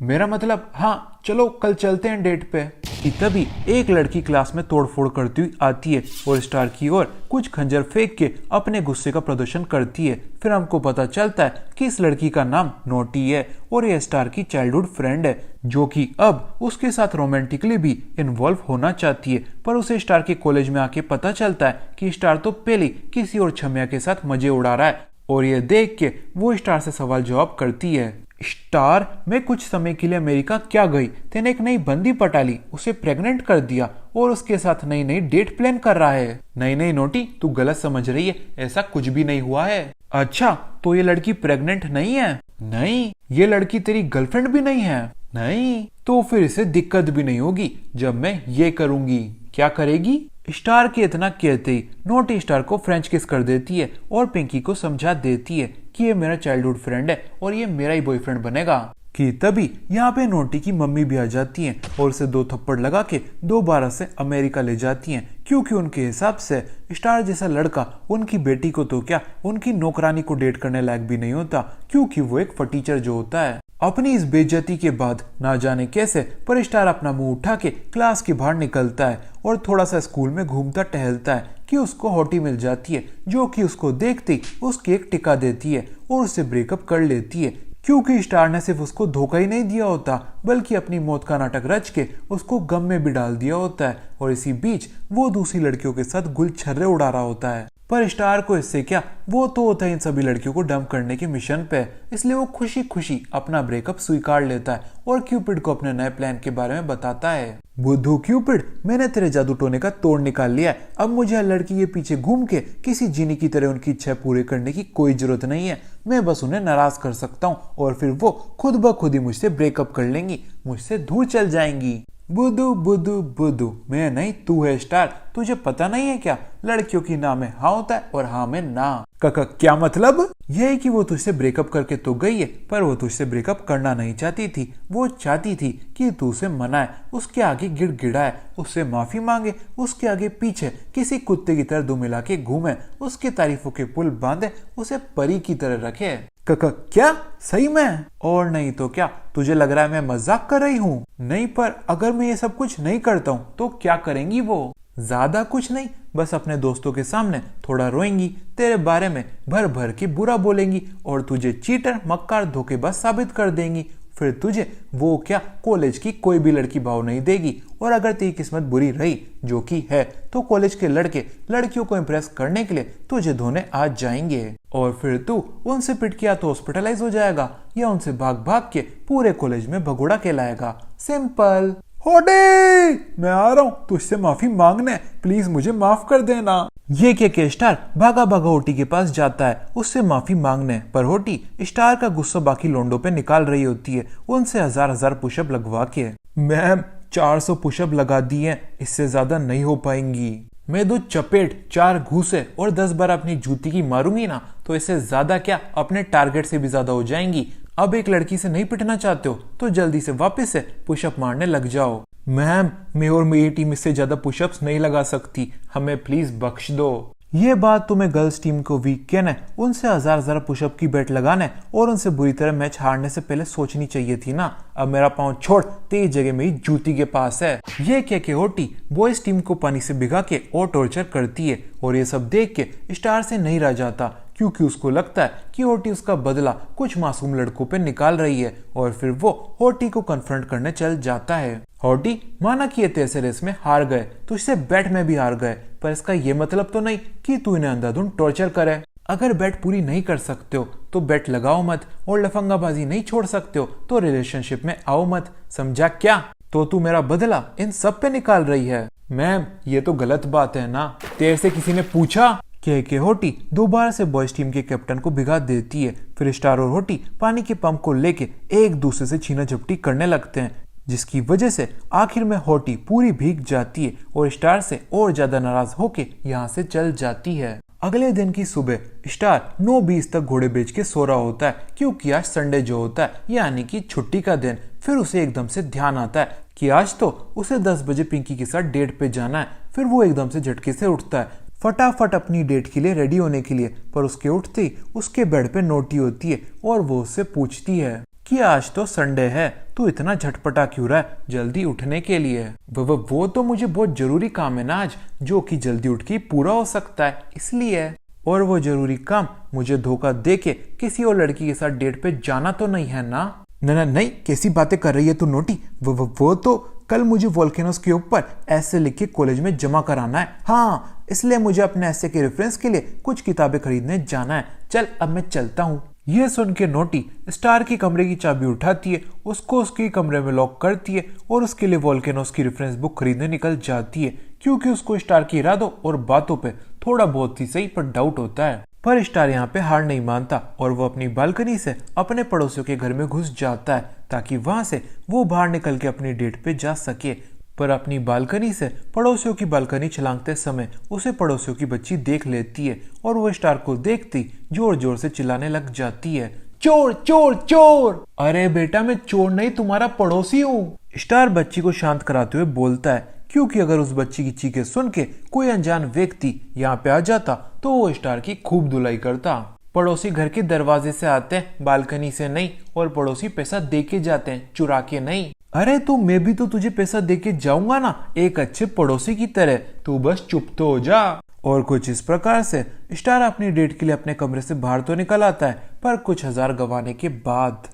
मेरा मतलब हाँ चलो कल चलते हैं डेट पे। कि तभी एक लड़की क्लास में तोड़फोड़ करती हुई आती है और स्टार की ओर कुछ खंजर फेंक के अपने गुस्से का प्रदर्शन करती है। फिर हमको पता चलता है कि इस लड़की का नाम नोटी है और ये स्टार की चाइल्डहुड फ्रेंड है, जो कि अब उसके साथ रोमांटिकली भी इन्वॉल्व होना चाहती है। पर उसे स्टार के कॉलेज में आके पता चलता है कि स्टार तो पहले किसी और छमिया के साथ मजे उड़ा रहा है और ये देख के वो स्टार से सवाल जवाब करती है स्टार मैं कुछ समय के लिए अमेरिका क्या गई, तेने एक नई बंदी पटा ली, उसे प्रेग्नेंट कर दिया और उसके साथ नई नई डेट प्लान कर रहा है। नहीं नोटी तू गलत समझ रही है, ऐसा कुछ भी नहीं हुआ है। अच्छा तो ये लड़की प्रेग्नेंट नहीं है? नहीं। ये लड़की तेरी गर्लफ्रेंड भी नहीं है? नहीं। तो फिर इसे दिक्कत भी नहीं होगी जब मैं ये करूंगी। क्या करेगी? स्टार के इतना कहते ही नोटी स्टार को फ्रेंच किस कर देती है और पिंकी को समझा देती है कि ये मेरा चाइल्डहुड फ्रेंड है और ये मेरा ही बॉयफ्रेंड बनेगा। कि तभी यहाँ पे नोटी की मम्मी भी आ जाती हैं और उसे 2 थप्पड़ लगा के दोबारा से अमेरिका ले जाती हैं, क्योंकि उनके हिसाब से स्टार जैसा लड़का उनकी बेटी को तो क्या उनकी नौकरानी को डेट करने लायक भी नहीं होता, क्योंकि वो एक फटीचर जो होता है। अपनी इस बेइज्जती के बाद ना जाने कैसे पर स्टार अपना मुंह उठा के क्लास के बाहर निकलता है और थोड़ा सा स्कूल में घूमता टहलता है कि उसको हॉटी मिल जाती है, जो कि उसको देखते ही उसकी एक टिका देती है और उससे ब्रेकअप कर लेती है, क्योंकि स्टार ने सिर्फ उसको धोखा ही नहीं दिया होता बल्कि अपनी मौत का नाटक रच के उसको गम में भी डाल दिया होता है और इसी बीच वो दूसरी लड़कियों के साथ गुलछर्रे उड़ा रहा होता है। पर स्टार को इससे क्या, वो तो होता है इन सभी लड़कियों को डंप करने के मिशन पे, इसलिए वो खुशी खुशी अपना ब्रेकअप स्वीकार लेता है और क्यूपिड को अपने नए प्लान के बारे में बताता है। बुद्धू क्यूपिड, मैंने तेरे जादू टोने का तोड़ निकाल लिया है, अब मुझे हर लड़की के पीछे घूम के किसी जीनी की तरह उनकी इच्छा पूरी करने की कोई जरूरत नहीं है। मैं बस उन्हें नाराज कर सकता हूँ और फिर वो खुद ब खुद ही मुझसे ब्रेकअप कर लेंगी, मुझसे दूर चल जाएंगी। बुद्धू बुद्धू बुद्धू, मैं नहीं तू है स्टार, तुझे पता नहीं है क्या, लड़कियों की ना में हाँ होता है और हाँ में ना। काका क्या मतलब? यही कि वो तुझसे ब्रेकअप करके तो गई है, पर वो तुझसे ब्रेकअप करना नहीं चाहती थी। वो चाहती थी कि तू उसे मनाए, उसके आगे गिड़गिड़ाए, उससे माफी मांगे, उसके आगे पीछे किसी कुत्ते की तरह दुम मिला के घूमे, उसके तारीफों के पुल बांधे, उसे परी की तरह रखे। काका क्या सही में? और नहीं तो क्या, तुझे लग रहा है मैं मजाक कर रही हूँ? नहीं, पर अगर मैं ये सब कुछ नहीं करता हूँ तो क्या करेंगी वो? ज्यादा कुछ नहीं, बस अपने दोस्तों के सामने थोड़ा रोएंगी, तेरे बारे में भर भर के बुरा बोलेंगी और तुझे चीटर, मक्कार, धोखेबाज साबित कर देंगी। फिर तुझे वो क्या कॉलेज की कोई भी लड़की भाव नहीं देगी, और अगर तेरी किस्मत बुरी रही, जो कि है, तो कॉलेज के लड़के लड़कियों को इम्प्रेस करने के लिए तुझे धोने आ जाएंगे, और फिर तू उनसे पिट के या तो हॉस्पिटलाइज हो जाएगा या उनसे भाग भाग के पूरे कॉलेज में भगोड़ा कहलाएगा। सिंपल। होटे, मैं आ रहा हूँ तुझसे माफी मांगने, प्लीज मुझे माफ कर देना। ये के स्टार भागा भागा होटी के पास जाता है उससे माफी मांगने, पर होटी स्टार का गुस्सा बाकी लोंडों पे निकाल रही होती है उनसे हजार पुशअप लगवा के। मैम 400 पुशअप लगा दिए, इससे ज्यादा नहीं हो पाएंगी। मैं 2 चपेट 4 घूसे और 10 बार अपनी जूती की मारूंगी ना तो इससे ज्यादा क्या अपने टारगेट से भी ज्यादा हो जाएंगी। अब एक लड़की से नहीं पिटना चाहते हो तो जल्दी से वापस से पुशअप मारने लग जाओ। मैम मैं और मेरी टीम इससे ज्यादा पुशअप्स नहीं लगा सकती, हमें प्लीज बख्श दो। ये बात तुम्हें गर्ल्स टीम को वीक कहना, उनसे हजार पुशअप की बेट लगाने और उनसे बुरी तरह मैच हारने से पहले सोचनी चाहिए थी ना। अब मेरा पांव छोड़, तेरी जगह मेरी जूती के पास है। ये कह के होटी बॉयज टीम को पानी से भिगा के और टॉर्चर करती है, और ये सब देख के स्टार से नहीं रह जाता, क्योंकि उसको लगता है कि होटी उसका बदला कुछ मासूम लड़कों पे निकाल रही है, और फिर वो होटी को कन्फ्रंट करने चल जाता है। होटी, माना कि ये तेरे रेस में हार गए तो इससे बैट में भी हार गए, पर इसका ये मतलब तो नहीं कि तू इन्हें अंधाधुंध टॉर्चर करे। अगर बैट पूरी नहीं कर सकते हो तो बैट लगाओ मत, और लफंगाबाजी नहीं छोड़ सकते हो तो रिलेशनशिप में आओ मत, समझा क्या? तो तू मेरा बदला इन सब पे निकाल रही है। मैम ये तो गलत बात है ना, तेरे से किसी ने पूछा? के होटी दोबारा से बॉयज टीम के कैप्टन को भिगा देती है। फिर स्टार और होटी पानी के पंप को लेके एक दूसरे से छीना झपटी करने लगते हैं, जिसकी वजह से आखिर में होटी पूरी भीग जाती है और स्टार से और ज्यादा नाराज होके यहाँ से चल जाती है। अगले दिन की सुबह स्टार 9:20 तक घोड़े बेच के सो रहा होता है, क्योंकि आज संडे जो होता है यानी कि छुट्टी का दिन। फिर उसे एकदम से ध्यान आता है कि आज तो उसे 10 बजे पिंकी के साथ डेट पे जाना है। फिर वो एकदम से झटके से उठता है फटाफट अपनी डेट के लिए रेडी होने के लिए, पर उसके उठते ही उसके बेड पे नोटी होती है और वो उससे पूछती है कि आज तो संडे है, तू इतना झटपटा क्यों रहा है जल्दी उठने के लिए? वो तो मुझे बहुत जरूरी काम है ना आज, जो कि जल्दी उठ के पूरा हो सकता है, इसलिए। और वो जरूरी काम मुझे धोखा दे के किसी और लड़की के साथ डेट पे जाना तो नहीं है ना? नहीं, कैसी बातें कर रही है तू नोटी? वो तो कल मुझे वोल्केनोस के ऊपर ऐसे लिख के कॉलेज में जमा कराना है। हाँ, इसलिए मुझे अपने ऐसे के रेफरेंस के लिए कुछ किताबें खरीदने जाना है। चल अब मैं चलता हूँ। ये सुन के नोटी स्टार की कमरे की चाबी उठाती है, उसको उसके कमरे में लॉक करती है और उसके लिए वोल्केनोस की रेफरेंस बुक खरीदने निकल जाती है, क्योंकि उसको स्टार के इरादों और बातों पे थोड़ा बहुत ही सही पर डाउट होता है। पर स्टार यहाँ पे हार नहीं मानता और वो अपनी बालकनी से अपने पड़ोसियों के घर में घुस जाता है ताकि वहां से वो बाहर निकल के अपनी डेट पे जा सके। पर अपनी बालकनी से पड़ोसियों की बालकनी छलांगते समय उसे पड़ोसियों की बच्ची देख लेती है और वो स्टार को देखती जोर जोर से चिल्लाने लग जाती है, चोर चोर चोर! अरे बेटा, मैं चोर नहीं, तुम्हारा पड़ोसी हूँ। स्टार बच्ची को शांत कराते हुए बोलता है, क्योंकि अगर उस बच्ची की चीखें सुन के कोई अनजान व्यक्ति यहाँ पे आ जाता तो वो स्टार की खूब धुलाई करता। पड़ोसी घर के दरवाजे से आते हैं, बालकनी से नहीं, और पड़ोसी पैसा दे के जाते हैं, चुरा के नहीं। अरे तो मैं भी तो तुझे पैसा दे के जाऊंगा ना, एक अच्छे पड़ोसी की तरह, तू बस चुप तो हो जा। और कुछ इस प्रकार से स्टार अपनी डेट के लिए अपने कमरे से बाहर तो निकल आता है, पर कुछ हजार गंवाने के बाद।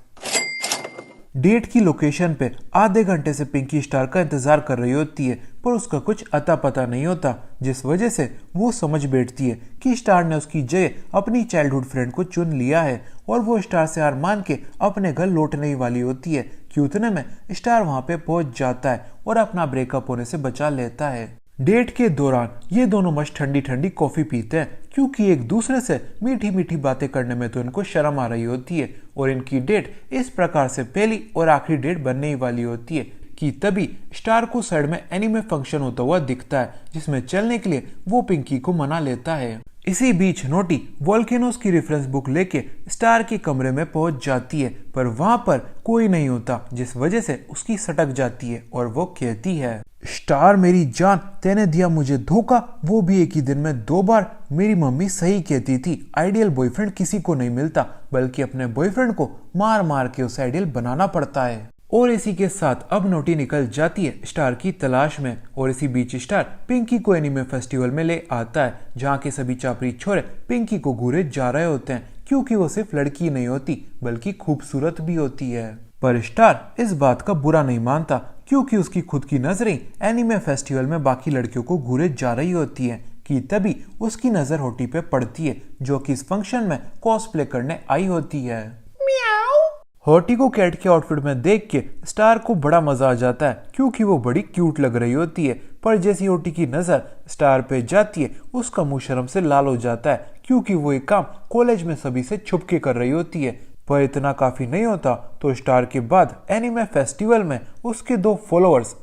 डेट की लोकेशन पे आधे घंटे से पिंकी स्टार का इंतजार कर रही होती है, पर उसका कुछ अता पता नहीं होता, जिस वजह से वो समझ बैठती है कि स्टार ने उसकी जगह अपनी चाइल्डहुड फ्रेंड को चुन लिया है और वो स्टार से हार मान के अपने घर लौटने वाली होती है कि उतने में स्टार वहां पे पहुंच जाता है और अपना ब्रेकअप होने से बचा लेता है। डेट के दौरान ये दोनों मस्त ठंडी ठंडी कॉफी पीते हैं, क्योंकि एक दूसरे से मीठी मीठी बातें करने में तो इनको शर्म आ रही होती है और इनकी डेट इस प्रकार से पहली और आखिरी डेट बनने ही वाली होती है कि तभी स्टार को साइड में एनीमे फंक्शन होता हुआ दिखता है, जिसमें चलने के लिए वो पिंकी को मना लेता है। इसी बीच नोटी वोल्केनोस की रेफरेंस बुक लेके स्टार के कमरे में पहुंच जाती है, पर वहां पर कोई नहीं होता, जिस वजह से उसकी सटक जाती है और वो कहती है, स्टार मेरी जान, तेने दिया मुझे धोखा, वो भी एक ही दिन में 2 बार। मेरी मम्मी सही कहती थी, आइडियल बॉयफ्रेंड किसी को नहीं मिलता, बल्कि अपने बॉयफ्रेंड को मार मार के उसे आइडियल बनाना पड़ता है। और इसी के साथ अब नोटी निकल जाती है स्टार की तलाश में, और इसी बीच स्टार पिंकी को एनीमे फेस्टिवल में ले आता है, जहाँ के सभी चापरी छोरे पिंकी को घूरे जा रहे होते हैं, क्योंकि वो सिर्फ लड़की नहीं होती बल्कि खूबसूरत भी होती है। पर स्टार इस बात का बुरा नहीं मानता क्योंकि उसकी खुद की नजरें एनिमे फेस्टिवल में बाकी लड़कियों को घूरे जा रही होती है कि तभी उसकी नजर होटी पे पड़ती है जो कि इस फंक्शन में कॉस्प्ले करने आई होती है। होटी को कैट के आउटफिट में देख के स्टार को बड़ा मजा आ जाता है क्योंकि वो बड़ी क्यूट लग रही होती है। पर जैसी होटी की नजर स्टार पे जाती है उसका मुंह शर्म से लाल हो जाता है क्योंकि वो ये काम कॉलेज में सभी से छुप के कर रही होती है। पर इतना काफी नहीं होता तो स्टार के बाद एनिमे फेस्टिवल में उसके 2 फॉलोअर्स,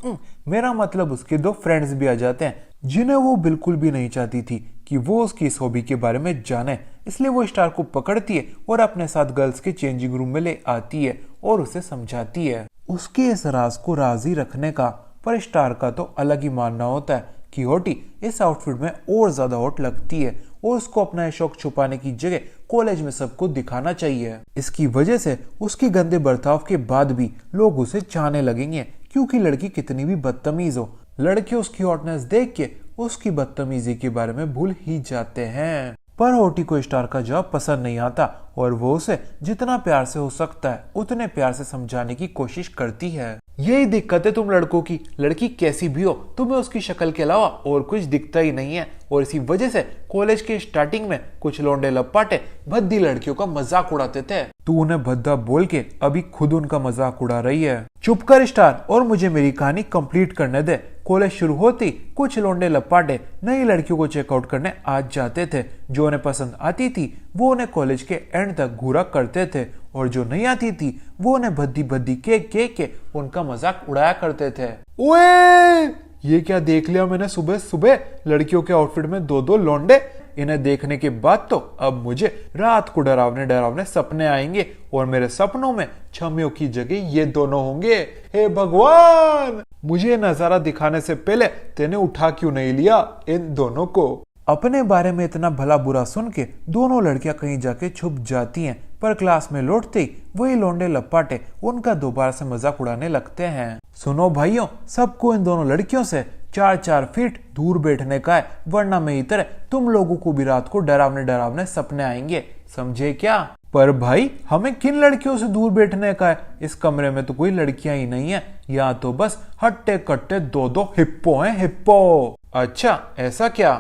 मेरा मतलब उसके 2 फ्रेंड्स भी आ जाते हैं जिन्हें वो बिल्कुल भी नहीं चाहती थी कि वो उसकी इस हॉबी के बारे में जाने। इसलिए वो स्टार को पकड़ती है और अपने साथ गर्ल्स के चेंजिंग रूम में ले आती है और उसे समझाती है उसके इस राज को राजी रखने का। पर स्टार का तो अलग ही मानना होता है कि होटी इस आउटफिट में और ज्यादा हॉट लगती है और उसको अपना शौक छुपाने की जगह कॉलेज में सबको दिखाना चाहिए। इसकी वजह से उसकी गंदे बर्ताव के बाद भी लोग उसे चाहने लगेंगे क्योंकि लड़की कितनी भी बदतमीज हो, लड़के उसकी हॉटनेस देख के उसकी बदतमीजी के बारे में भूल ही जाते हैं। पर होटी को स्टार का जवाब पसंद नहीं आता और वो उसे जितना प्यार से हो सकता है उतने प्यार से समझाने की कोशिश करती है। यही दिक्कत है तुम लड़कों की, लड़की कैसी भी हो तुम्हें उसकी शक्ल के अलावा और कुछ दिखता ही नहीं है और इसी वजह से कॉलेज के स्टार्टिंग में कुछ लौंडे लपाटे भद्दी लड़कियों का मजाक उड़ाते थे। तू उन्हें भद्दा बोल के अभी खुद उनका मजाक उड़ा रही है। चुप कर स्टार और मुझे मेरी कहानी कंप्लीट करने दे। कॉलेज शुरू होती कुछ लौंडे लपाटे नई लड़कियों को चेकआउट करने आ जाते थे। जो उन्हें पसंद आती थी वो उन्हें कॉलेज के एंड तक घूरा करते थे और जो नहीं आती थी वो उन्हें भद्दी भद्दी के उनका मजाक उड़ाया करते थे। ओए ये क्या देख लिया मैंने सुबह सुबह, लड़कियों के आउटफिट में 2 लौंडे। इन्हें देखने के बाद तो अब मुझे रात को डरावने डरावने सपने आएंगे और मेरे सपनों में छमियों की जगह ये दोनों होंगे। हे भगवान, मुझे नजारा दिखाने से पहले तेने उठा क्यों नहीं लिया इन दोनों को। अपने बारे में इतना भला बुरा सुन के दोनों लड़कियां कहीं जाके छुप जाती हैं। पर क्लास में लौटते ही वही लौंडे लपाटे उनका दोबारा से मजाक उड़ाने लगते हैं। सुनो भाइयों, सबको इन दोनों लड़कियों से 4-4 फीट दूर बैठने का है वरना मेरी तरह तुम लोगों को भी रात को डरावने डरावने सपने आएंगे, समझे क्या। पर भाई हमें किन लड़कियों से दूर बैठने का है, इस कमरे में तो कोई लड़कियां ही नहीं है, यहाँ तो बस हट्टे कट्टे 2 हिप्पो हैं, हिप्पो। अच्छा ऐसा क्या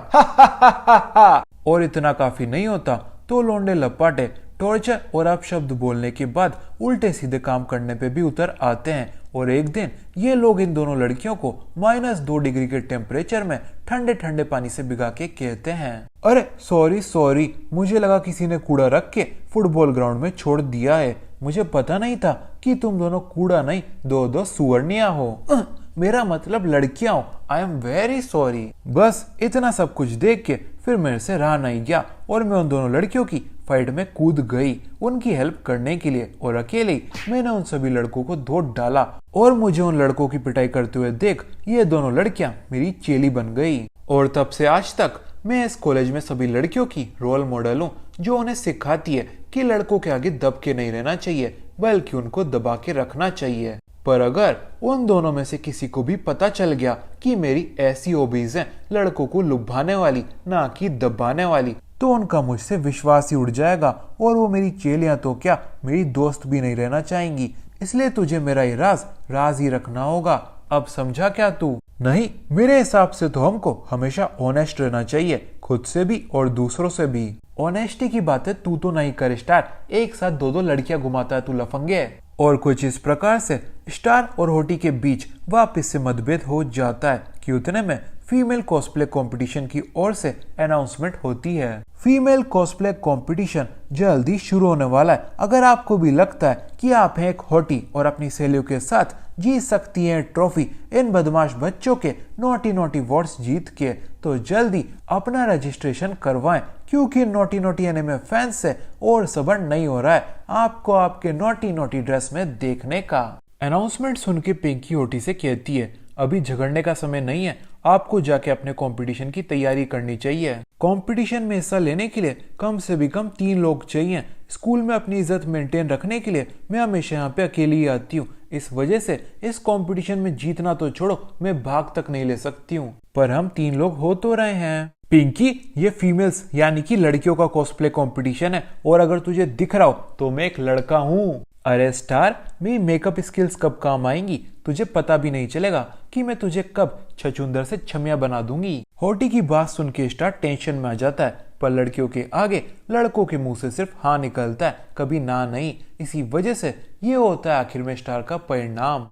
और इतना काफी नहीं होता तो लौंडे लपाटे टॉर्चर और अपशब्द बोलने के बाद उल्टे सीधे काम करने पे भी उतर आते हैं और एक दिन ये लोग इन दोनों लड़कियों को -2 डिग्री के टेम्परेचर में ठंडे ठंडे पानी से भिगा के कहते हैं, अरे सॉरी, मुझे लगा किसी ने कूड़ा रख के फुटबॉल ग्राउंड में छोड़ दिया है, मुझे पता नहीं था कि तुम दोनों कूड़ा नहीं 2 सुअरनिया हो, मेरा मतलब लड़कियां हो, आई एम वेरी सॉरी। बस इतना सब कुछ देख के फिर मेरे से रहा नहीं गया और मैं उन दोनों लड़कियों की फाइट में कूद गई उनकी हेल्प करने के लिए और अकेले मैंने उन सभी लड़कों को धो डाला और मुझे उन लड़कों की पिटाई करते हुए देख ये दोनों लड़कियां मेरी चेली बन गई। और तब से आज तक मैं इस कॉलेज में सभी लड़कियों की रोल मॉडल हूँ जो उन्हें सिखाती है कि लड़कों के आगे दब के नहीं रहना चाहिए बल्कि उनको दबा के रखना चाहिए। पर अगर उन दोनों में से किसी को भी पता चल गया कि मेरी ऐसी हॉबीज हैं लड़कों को लुभाने वाली ना कि दबाने वाली तो उनका मुझसे विश्वास ही उड़ जाएगा और वो मेरी चेलियां तो क्या मेरी दोस्त भी नहीं रहना चाहेंगी। इसलिए तुझे मेरा ये राज ही रखना होगा। अब समझा क्या तू? नहीं, मेरे हिसाब से तो हमको हमेशा ऑनेस्ट रहना चाहिए, खुद से भी और दूसरों से भी। ऑनेस्टी की बातें तू तो नहीं कर स्टार, एक साथ 2 लड़कियां घुमाता है तू लफंगे। और कुछ इस प्रकार से स्टार और होटी के बीच वापस से मतभेद हो जाता है कि उतने में फीमेल कॉस्प्ले कंपटीशन की ओर से अनाउंसमेंट होती है। फीमेल कॉस्प्ले कंपटीशन जल्दी शुरू होने वाला है। अगर आपको भी लगता है कि आप हैं एक होटी और अपनी सहेलियों के साथ जीत सकती हैं ट्रॉफी इन बदमाश बच्चों के नोटी वॉट्स जीत के, तो जल्दी अपना रजिस्ट्रेशन करवाएं क्योंकि नोटी एनिमे फैंस से और सबर नहीं हो रहा है आपको आपके नोटी ड्रेस में देखने का। अनाउंसमेंट सुन के पिंकी होटी से कहती है, अभी झगड़ने का समय नहीं है, आपको जाके अपने कंपटीशन की तैयारी करनी चाहिए। कंपटीशन में हिस्सा लेने के लिए कम से भी कम 3 लोग चाहिए। स्कूल में अपनी इज्जत मेंटेन रखने के लिए मैं हमेशा यहाँ पे अकेली ही आती हूँ, इस वजह से इस कंपटीशन में जीतना तो छोड़ो मैं भाग तक नहीं ले सकती हूँ। पर हम 3 लोग हो तो रहे हैं। पिंकी, ये फीमेल्स यानी कि लड़कियों का कॉस्प्ले कंपटीशन है और अगर तुझे दिख रहा हो तो मैं एक लड़का हूँ। अरे स्टार, मेरी मेकअप स्किल्स कब काम आएंगी, तुझे पता भी नहीं चलेगा कि मैं तुझे कब छछूंदर से छमिया बना दूंगी। होटी की बात सुन के स्टार टेंशन में आ जाता है, पर लड़कियों के आगे लड़कों के मुंह से सिर्फ हाँ निकलता है, कभी ना नहीं। इसी वजह से ये होता है आखिर में स्टार का परिणाम।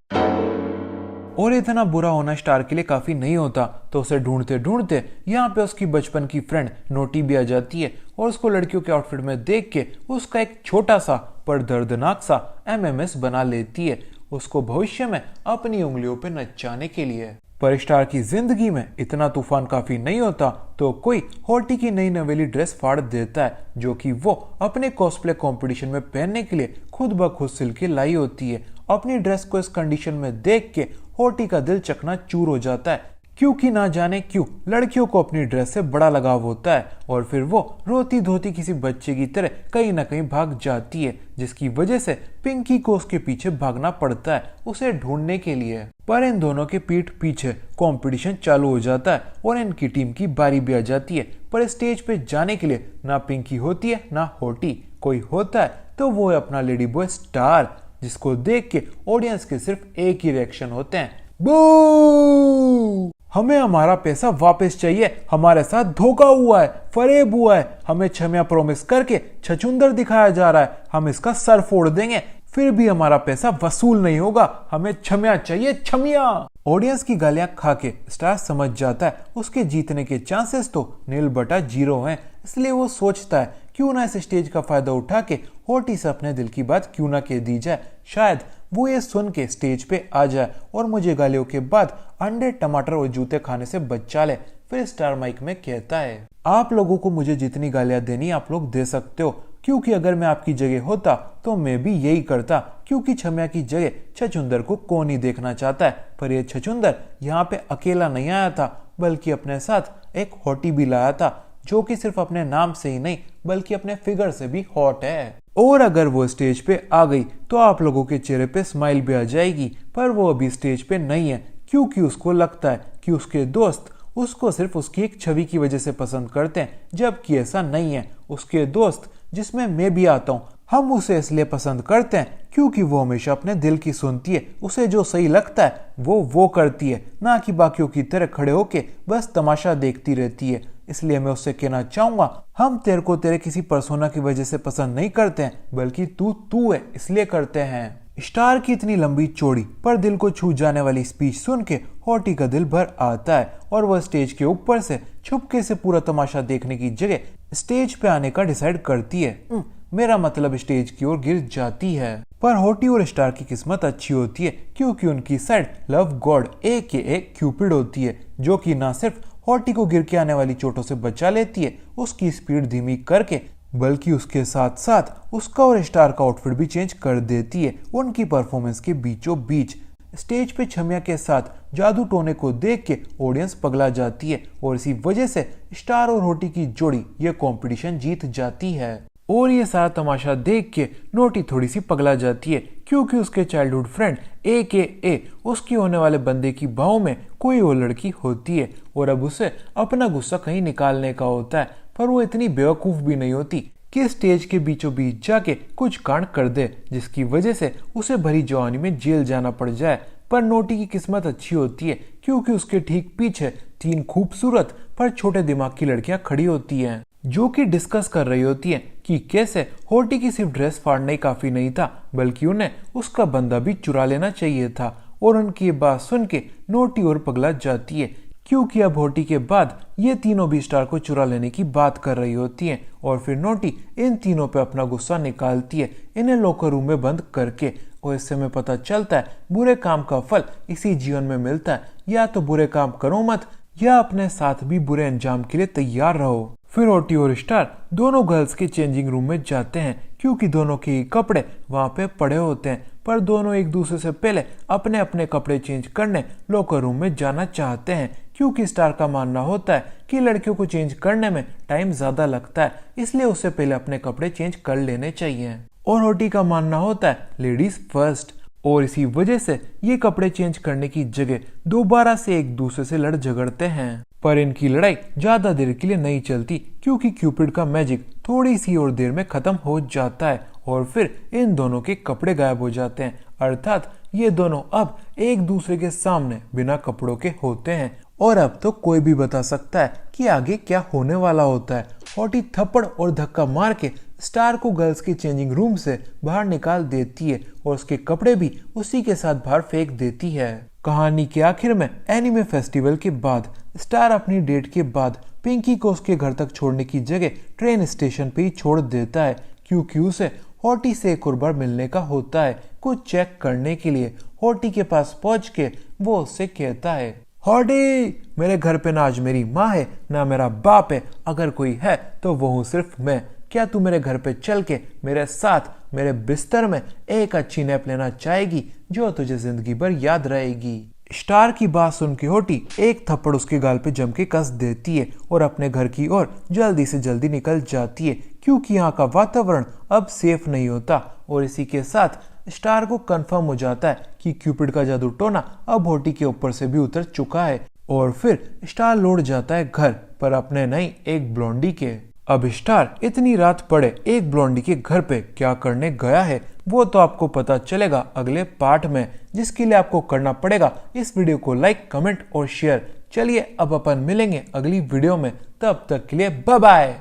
और इतना बुरा होना स्टार के लिए काफी नहीं होता, तो उसे ढूंढते ढूंढते यहाँ पे उसकी बचपन की फ्रेंड नोटी भी आ जाती है और उसको लड़कियों के आउटफिट में देख के उसका एक छोटा सा पर दर्दनाक सा एमएमएस बना लेती है, उसको भविष्य में अपनी उंगलियों पे नचाने के लिए। पर स्टार की जिंदगी में इतना तूफान काफी नहीं होता, तो कोई होटी की नई नवेली ड्रेस फाड़ देता है, जो कि वो अपने कॉस्प्ले कंपटीशन में पहनने के लिए खुद ब खुद सिल के लाई होती है। अपनी ड्रेस को इस कंडीशन में देख के होटी का दिल चकनाचूर हो जाता है, क्योंकि ना जाने क्यों लड़कियों को अपनी ड्रेस से बड़ा लगाव होता है और फिर वो रोती धोती किसी बच्चे की तरह कहीं ना कहीं भाग जाती है, जिसकी वजह से पिंकी को उसके पीछे भागना पड़ता है उसे ढूंढने के लिए। पर इन दोनों के पीठ पीछे कंपटीशन चालू हो जाता है और इनकी टीम की बारी भी आ जाती है। पर स्टेज पे जाने के लिए ना पिंकी होती है ना होटी, कोई होता है तो वो है अपना लेडी बॉय स्टार, जिसको देख के ऑडियंस के सिर्फ एक ही रिएक्शन होते हैं, बू! हमें हमारा पैसा वापस चाहिए, हमारे साथ धोखा हुआ है, फरेब हुआ है, हमें छमिया प्रॉमिस करके छछूंदर दिखाया जा रहा है, हम इसका सर फोड़ देंगे, फिर भी हमारा पैसा वसूल नहीं होगा, हमें छमिया चाहिए, छमिया। ऑडियंस की गालियां खा के स्टार समझ जाता है उसके जीतने के चांसेस तो 0/0 हैं, इसलिए वो सोचता है क्यों ना इस स्टेज का फायदा उठा के होटी से अपने दिल की बात क्यों ना कह दी जाए, शायद वो ये सुन के स्टेज पे आ जाए और मुझे गालियों के बाद अंडे टमाटर और जूते खाने से बचा ले। फिर स्टार माइक में कहता है, आप लोगों को मुझे जितनी गालियां देनी आप लोग दे सकते हो, क्योंकि अगर मैं आपकी जगह होता तो मैं भी यही करता, क्योंकि छमिया की जगह छछूंदर को कौन ही देखना चाहता है। पर ये छछूंदर यहाँ पे अकेला नहीं आया था, बल्कि अपने साथ एक होटी भी लाया था, जो कि सिर्फ अपने नाम से ही नहीं बल्कि अपने फिगर से भी हॉट है। और अगर वो स्टेज पे आ गई तो आप लोगों के चेहरे पे स्माइल भी आ जाएगी, पर वो अभी स्टेज पे नहीं है, क्योंकि उसको लगता है कि उसके दोस्त उसको सिर्फ उसकी एक छवि की वजह से पसंद करते हैं, जबकि ऐसा नहीं है। उसके दोस्त, जिसमें मैं भी आता हूँ, हम उसे इसलिए पसंद करते हैं क्योंकि वो हमेशा अपने दिल की सुनती है, उसे जो सही लगता है वो करती है, ना कि बाकियों की तरह खड़े होके बस तमाशा देखती रहती है। इसलिए मैं उससे कहना चाहूंगा, हम तेरे को तेरे किसी पर्सोना की वजह से पसंद नहीं करते हैं, बल्कि तू है इसलिए करते हैं। स्टार की इतनी लंबी चौड़ी पर दिल को छू जाने वाली स्पीच सुन के होटी का दिल भर आता है और वह स्टेज के ऊपर से छुपके से पूरा तमाशा देखने की जगह स्टेज पे आने का डिसाइड करती है, मेरा मतलब स्टेज की ओर गिर जाती है। पर होटी और स्टार की किस्मत अच्छी होती है, क्योंकि उनकी side love God AKA Cupid होती है, जो कि ना सिर्फ होटी को गिर के आने वाली चोटों से बचा लेती है उसकी स्पीड धीमी करके, बल्कि उसके साथ साथ उसका और स्टार का आउटफिट भी चेंज कर देती है उनकी परफॉर्मेंस के बीचों बीच। स्टेज पे छमिया के साथ जादू टोने को देख के ऑडियंस पगला जाती है और इसी वजह से स्टार और होटी की जोड़ी ये कंपटीशन जीत जाती है। और ये सारा तमाशा देख के नोटी थोड़ी सी पगला जाती है, क्योंकि उसके चाइल्डहुड फ्रेंड AKA उसकी होने वाले बंदे की बाहों में कोई और लड़की होती है और अब उसे अपना गुस्सा कहीं निकालने का होता है। पर वो इतनी बेवकूफ भी नहीं होती कि स्टेज के बीचों बीच जाके कुछ कांड कर दे, जिसकी वजह से उसे भरी जवानी में जेल जाना पड़ जाए। पर नोटी की किस्मत अच्छी होती है, क्योंकि उसके ठीक पीछे 3 खूबसूरत पर छोटे दिमाग की लड़कियां खड़ी होती हैं, जो कि डिस्कस कर रही होती हैं कि कैसे होटी की सिर्फ ड्रेस फाड़ना ही काफी नहीं था, बल्कि उन्हें उसका बंदा भी चुरा लेना चाहिए था। और उनकी ये बात सुन के नोटी और पगला जाती है, क्योंकि अब होटी के बाद ये तीनों भी स्टार को चुरा लेने की बात कर रही होती हैं। और फिर नोटी इन तीनों पे अपना गुस्सा निकालती है, इन्हें लॉकर रूम में बंद करके। और इससे हमें पता चलता है बुरे काम का फल इसी जीवन में मिलता है, या तो बुरे काम करो मत, या अपने साथ भी बुरे अंजाम के लिए तैयार रहो। फिर होटी और स्टार दोनों गर्ल्स के चेंजिंग रूम में जाते हैं, क्योंकि दोनों के कपड़े वहां पे पड़े होते हैं, पर दोनों एक दूसरे से पहले अपने अपने कपड़े चेंज करने लॉकर रूम में जाना चाहते हैं, क्योंकि स्टार का मानना होता है कि लड़कियों को चेंज करने में टाइम ज्यादा लगता है, इसलिए उससे पहले अपने कपड़े चेंज कर लेने चाहिए। और होटी का मानना होता है लेडीज फर्स्ट, और इसी वजह से ये कपड़े चेंज करने की जगह दोबारा से एक दूसरे से लड़ झगड़ते हैं। पर इनकी लड़ाई ज्यादा देर के लिए नहीं चलती, क्योंकि क्यूपिड का मैजिक थोड़ी सी और देर में खत्म हो जाता है और फिर इन दोनों के कपड़े गायब हो जाते हैं, अर्थात ये दोनों अब एक दूसरे के सामने बिना कपड़ों के होते हैं। और अब तो कोई भी बता सकता है कि आगे क्या होने वाला होता है। हॉटी थप्पड़ और धक्का मार के स्टार को गर्ल्स के चेंजिंग रूम से बाहर निकाल देती है और उसके कपड़े भी उसी के साथ बाहर फेंक देती है। कहानी के आखिर में एनीमे फेस्टिवल के बाद स्टार अपनी डेट के बाद पिंकी को उसके घर तक छोड़ने की जगह ट्रेन स्टेशन पे ही छोड़ देता है, क्योंकि उसे हॉटी से एक और बार मिलने का होता है कुछ चेक करने के लिए। हॉटी के पास पहुंच के वो उससे कहता है, हॉटी, मेरे घर पे ना आज मेरी माँ है ना मेरा बाप है, अगर कोई है तो वो हूँ सिर्फ मैं। क्या तू मेरे घर पे चल के मेरे साथ मेरे बिस्तर में एक अच्छी नैप लेना चाहेगी जो तुझे जिंदगी भर याद रहेगी। स्टार की बात सुन के हॉटी एक थप्पड़ उसके गाल पे जम के कस देती है और अपने घर की ओर जल्दी से जल्दी निकल जाती है, क्योंकि यहाँ का वातावरण अब सेफ नहीं होता। और इसी के साथ स्टार को कंफर्म हो जाता है कि क्यूपिड का जादू टोना अब हॉटी के ऊपर से भी उतर चुका है। और फिर स्टार लौट जाता है घर पर अपने नहीं एक ब्लॉन्डी के। अब स्टार इतनी रात पड़े एक ब्लॉन्डी के घर पे क्या करने गया है वो तो आपको पता चलेगा अगले पार्ट में, जिसके लिए आपको करना पड़ेगा इस वीडियो को लाइक, कमेंट और शेयर। चलिए अब अपन मिलेंगे अगली वीडियो में, तब तक के लिए बाय बाय।